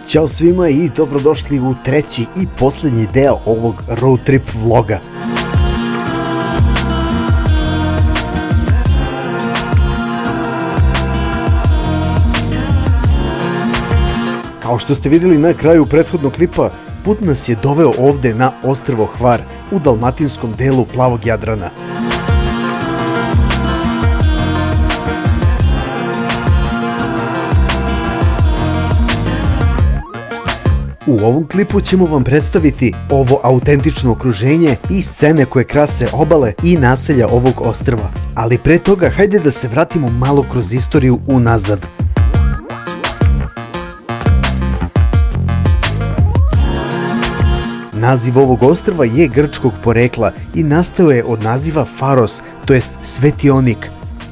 Ćao svima i dobrodošli u treći i posljednji deo ovog road trip vloga. Kao što ste vidjeli na kraju prethodnog klipa, put nas je doveo ovde na ostrvo Hvar u dalmatinskom delu Plavog Jadrana. U ovom klipu ćemo vam predstaviti ovo autentično okruženje i scene koje krase obale i naselja ovog ostrva. Ali pre toga, hajde da se vratimo malo kroz istoriju unazad. Naziv ovog ostrva je grčkog porekla i nastao je od naziva Faros, to jest svetionik.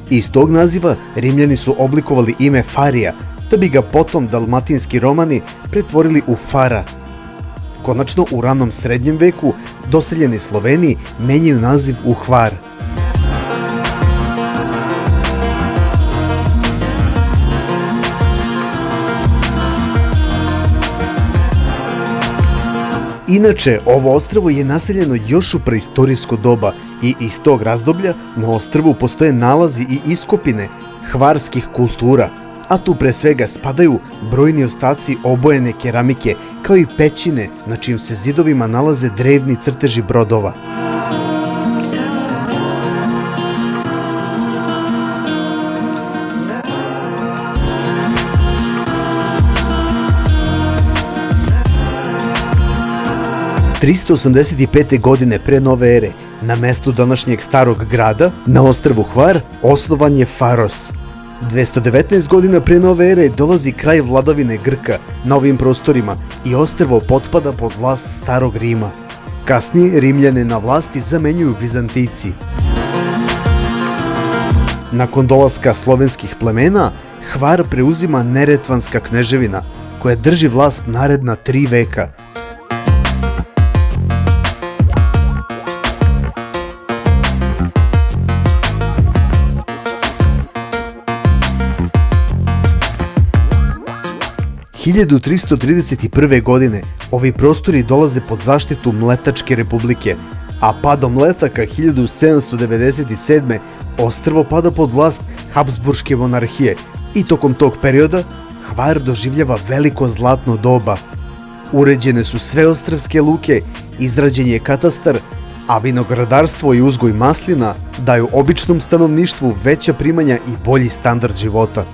Iz tog naziva Rimljani su oblikovali ime Farija, da bi ga potom dalmatinski romani pretvorili u Fara. Konačno, u ranom srednjem veku doseljeni Sloveni menjaju naziv u Hvar. Inače, ovo ostrvo je naseljeno još u preistorijsko doba i iz tog razdoblja na ostrvu postoje nalazi i iskopine hvarskih kultura, a tu pre svega spadaju brojni ostaci obojene keramike, kao i pećine na čijim se zidovima nalaze drevni crteži brodova. godine pre nove ere, na mestu današnjeg starog grada, na ostrvu Hvar, osnovan je Faros. 219 godina pre nove ere dolazi kraj vladavine Grka na ovim prostorima i ostrvo potpada pod vlast starog Rima. Kasnije Rimljane na vlasti zamenjuju Vizantijci. Nakon dolaska slovenskih plemena, Hvar preuzima Neretvanska kneževina, koja drži vlast naredna 3 veka. – 1331. godine ovi prostori dolaze pod zaštitu Mletačke republike, a padom Mletaka 1797. ostrvo pada pod vlast Habsburške monarhije i tokom tog perioda Hvar doživljava veliko zlatno doba. Uređene su sve ostrvske luke, izrađen je katastar, a vinogradarstvo i uzgoj maslina daju običnom stanovništvu veća primanja i bolji standard života.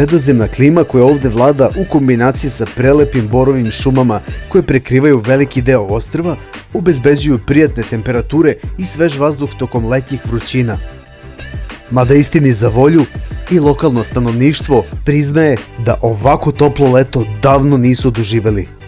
Sredozemna klima koja ovde vlada u kombinaciji sa prelepim borovim šumama koje prekrivaju veliki deo ostrva obezbeđuju prijatne temperature i svež vazduh tokom letnjih vrućina. Mada istini za volju, i lokalno stanovništvo priznaje da ovako toplo leto davno nisu doživeli.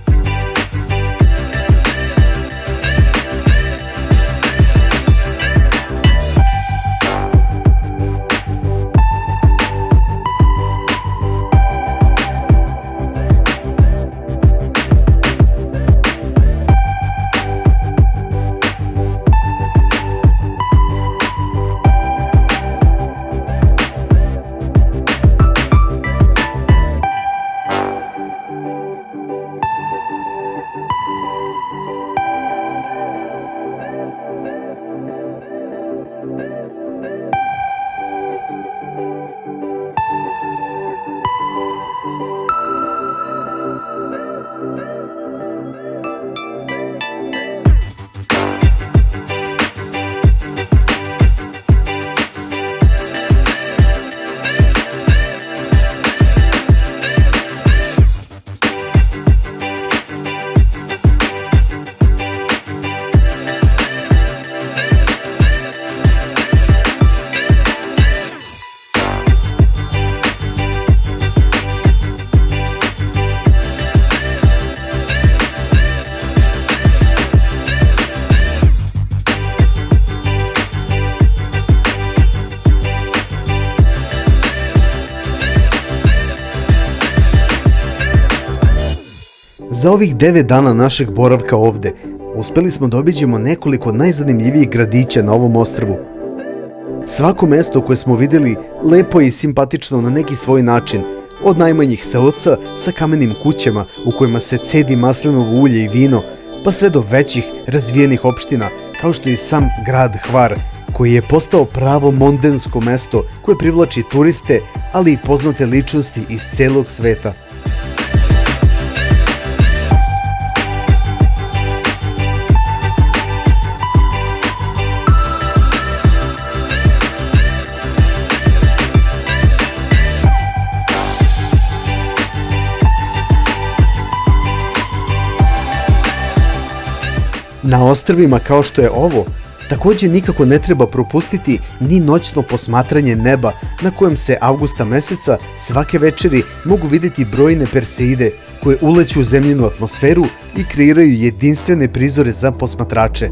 Za ovih 9 dana našeg boravka ovde, uspeli smo da obiđemo nekoliko najzanimljivijih gradića na ovom ostrvu. Svako mesto koje smo videli lepo je i simpatično na neki svoj način, od najmanjih seoca sa kamenim kućama u kojima se cedi maslinovo ulje i vino, pa sve do većih razvijenih opština, kao što je i sam grad Hvar, koji je postao pravo mondensko mesto koje privlači turiste, ali i poznate ličnosti iz celog sveta. Na ostrvima kao što je ovo, takođe nikako ne treba propustiti ni noćno posmatranje neba na kojem se avgusta meseca svake večeri mogu videti brojne Perseide koje uleću u zemljinu atmosferu i kreiraju jedinstvene prizore za posmatrače.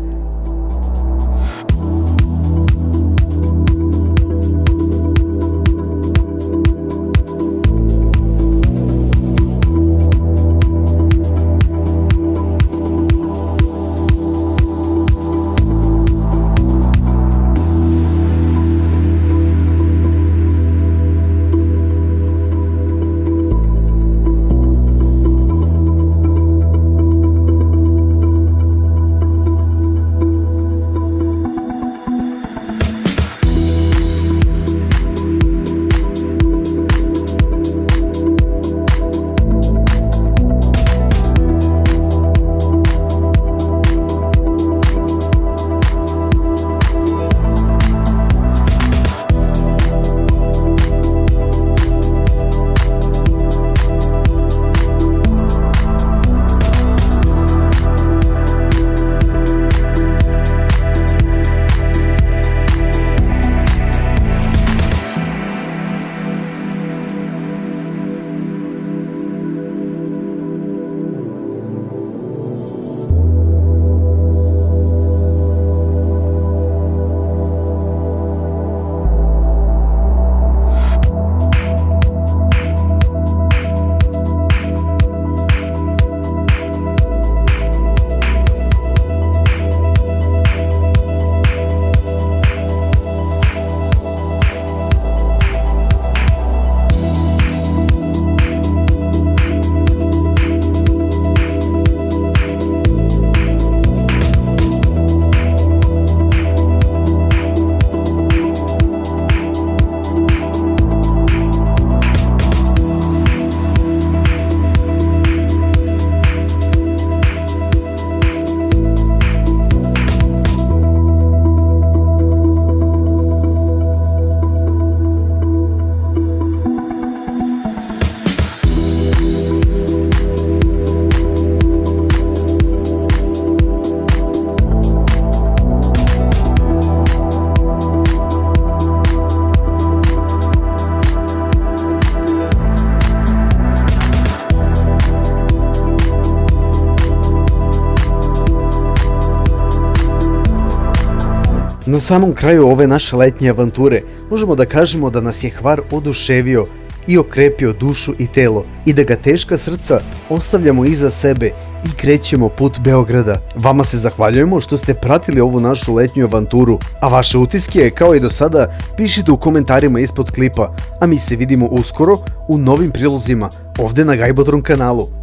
Na samom kraju ove naše letnje avanture možemo da kažemo da nas je Hvar oduševio i okrepio dušu i telo i da ga teška srca ostavljamo iza sebe i krećemo put Beograda. Vama se zahvaljujemo što ste pratili ovu našu letnju avanturu, a vaše utiske, kao i do sada, pišite u komentarima ispod klipa, a mi se vidimo uskoro u novim prilozima ovde na Gajbotron kanalu.